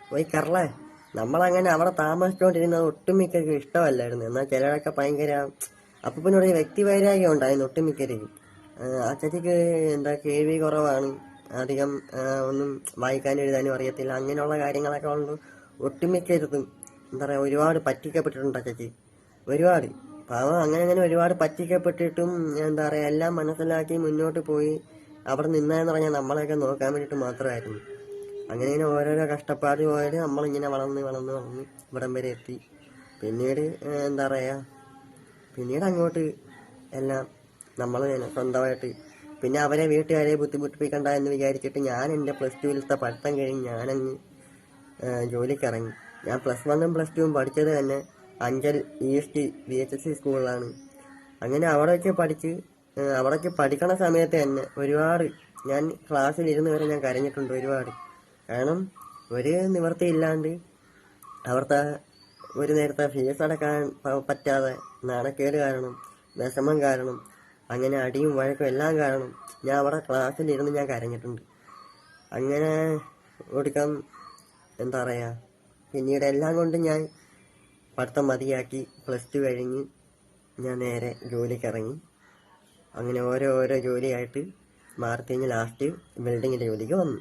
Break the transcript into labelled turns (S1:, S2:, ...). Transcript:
S1: പോയി കറളേ. നമ്മളങ്ങനെ അവിടെ താമസിച്ചുകൊണ്ടിരുന്നത് ഒട്ടുമിക്കർക്ക് ഇഷ്ടമല്ലായിരുന്നു. എന്നാൽ ചിലരൊക്കെ ഭയങ്കര അപ്പൂപ്പനോട് വ്യക്തിവൈരാഗ്യം ഉണ്ടായിരുന്നു ഒട്ടുമിക്കരേക്കും. ആ ചേച്ചിക്ക് എന്താ കേൾവി കുറവാണ്, അധികം ഒന്നും വായിക്കാനും എഴുതാനും അറിയത്തില്ല, അങ്ങനെയുള്ള കാര്യങ്ങളൊക്കെ കൊണ്ട് ഒട്ടുമിക്കരുതും എന്താ പറയുക ഒരുപാട് പറ്റിക്കപ്പെട്ടിട്ടുണ്ട് ആ ചേച്ചി. ഒരുപാട് പാവം അങ്ങനെ ഒരുപാട് പറ്റിക്കപ്പെട്ടിട്ടും എന്താ പറയുക എല്ലാം മനസ്സിലാക്കി മുന്നോട്ട് പോയി അവിടെ നിന്നതെന്ന് പറഞ്ഞാൽ നമ്മളെയൊക്കെ നോക്കാൻ വേണ്ടിയിട്ട് മാത്രമായിരുന്നു. അങ്ങനെ ഓരോരോ കഷ്ടപ്പാട് പോയിട്ട് നമ്മളിങ്ങനെ വളർന്ന് വളർന്ന് വളർന്ന് ഇവിടം വരെ എത്തി. പിന്നീട് എന്താ പറയുക പിന്നീട് അങ്ങോട്ട് എല്ലാം നമ്മൾ സ്വന്തമായിട്ട് പിന്നെ അവരെ വീട്ടുകാരെ ബുദ്ധിമുട്ടിപ്പിക്കണ്ട എന്ന് വിചാരിച്ചിട്ട് ഞാൻ എൻ്റെ +2 പഠിത്തം കഴിഞ്ഞ് ഞാനങ്ങ് ജോലിക്കിറങ്ങി. ഞാൻ +1ഉം +2ഉം പഠിച്ചത് തന്നെ അഞ്ചൽ EST VHS സ്കൂളിലാണ്. അങ്ങനെ അവിടെ വെച്ച് പഠിക്കണ സമയത്ത് തന്നെ ഒരുപാട് ഞാൻ ക്ലാസ്സിലിരുന്ന് വരെ ഞാൻ കരഞ്ഞിട്ടുണ്ട് ഒരുപാട്. കാരണം ഒരു നിവൃത്തിയില്ലാണ്ട് അവിടുത്തെ ഒരു നേരത്തെ ഫീസ് അടക്കാൻ പറ്റാതെ നാണക്കേട് കാരണം, വിഷമം കാരണം, അങ്ങനെ അടിയും വഴക്കും എല്ലാം കാരണം ഞാൻ അവിടെ ക്ലാസ്സിലിരുന്ന് ഞാൻ കരഞ്ഞിട്ടുണ്ട്. അങ്ങനെ ഒടുക്കം എന്താ പറയുക പിന്നീട് എല്ലാം കൊണ്ടും ഞാൻ പഠിത്തം മതിയാക്കി +2 കഴിഞ്ഞ് ഞാൻ നേരെ ജോലിക്കിറങ്ങി. അങ്ങനെ ഓരോ ജോലിയായിട്ട് മാറി കഴിഞ്ഞ് ലാസ്റ്റ് ബിൽഡിങ്ങിൻ്റെ ജോലിക്ക് വന്നു.